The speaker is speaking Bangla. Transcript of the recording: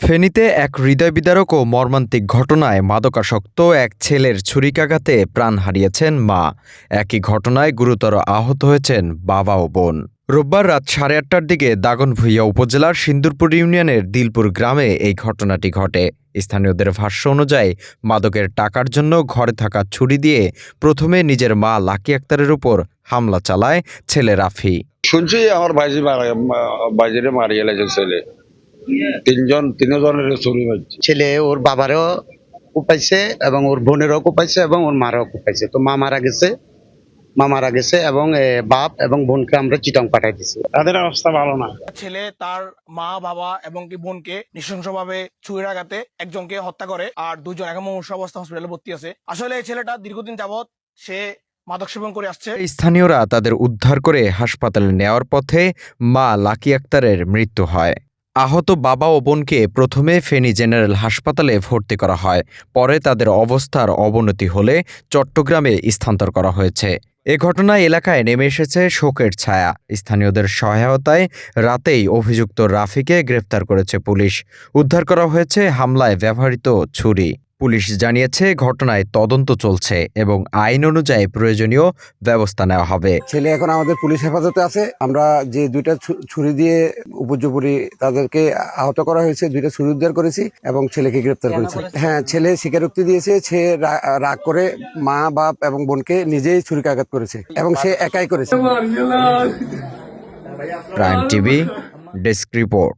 ফেনীতে এক হৃদয় বিদারক ও মর্মান্তিক ঘটনায় মাদকাসক্ত এক ছেলের ছুরিকাঘাতে প্রাণ হারিয়েছেন মা। একই ঘটনায় গুরুতর আহত হয়েছেন বাবা ও বোন। রোববার রাত 8:30টার দিকে দাগনভূঞা উপজেলার সিন্দুরপুর ইউনিয়নের দিলপুর গ্রামে এই ঘটনাটি ঘটে। স্থানীয়দের ভাষ্য অনুযায়ী মাদকের টাকার জন্য ঘরে থাকা ছুরি দিয়ে প্রথমে নিজের মা লাকি আক্তারের উপর হামলা চালায় ছেলে রাফি। শুনছি আমার বাইজিরে মারিয়ে গেছে ছেলে, তিনজনের ছুরি মারছে। ছেলে ওর বাবারও কুপাইছে এবং ওর বোনেরও কুপাইছে এবং ওর মারও কুপাইছে। তো মা মারা গেছে এবং বাপ এবং বোনকে আমরা চিটং পাঠাই দিছি। তাদের অবস্থা ভালো না। ছেলে তার মা বাবা এবং কি বোনকে নৃশংসভাবে ছুরির আঘাতে একজনকে হত্যা করে, আর দুজন এখন মুমূর্ষু অবস্থা হসপিটালে ভর্তি আছে। আসলে এই ছেলেটা দীর্ঘদিন যাবৎ সে মাদক সেবন করে আসছে। স্থানীয়রা তাদের উদ্ধার করে হাসপাতালে নেওয়ার পথে মা লাকি আক্তারের মৃত্যু হয়। আহত বাবা ও বোনকে প্রথমে ফেনী জেনারেল হাসপাতালে ভর্তি করা হয়, পরে তাদের অবস্থার অবনতি হলে চট্টগ্রামে স্থানান্তর করা হয়েছে। এ ঘটনায় এলাকায় নেমে এসেছে শোকের ছায়া। স্থানীয়দের সহায়তায় রাতেই অভিযুক্ত রাফিকে গ্রেফতার করেছে পুলিশ। উদ্ধার করা হয়েছে হামলায় ব্যবহৃত ছুরি। পুলিশ জানিয়েছে ঘটনায় তদন্ত চলছে এবং আইন অনুযায়ী প্রয়োজনীয় ব্যবস্থা নেওয়া হবে। ছেলে এখন আমাদের পুলিশ হেফাজতে আছে। আমরা যে দুইটা ছুরি দিয়ে উপর্যুপরি তাদেরকে আহত করা হয়েছে, দুইটা ছুরি উদ্ধার করেছি এবং ছেলেকে গ্রেপ্তার করেছি। হ্যাঁ, ছেলে স্বীকারোক্তি দিয়েছে সে রাগ করে মা বাপ এবং বোনকে নিজেই ছুরিকাঘাত করেছে এবং সে একাই করেছে। Prime TV desk report.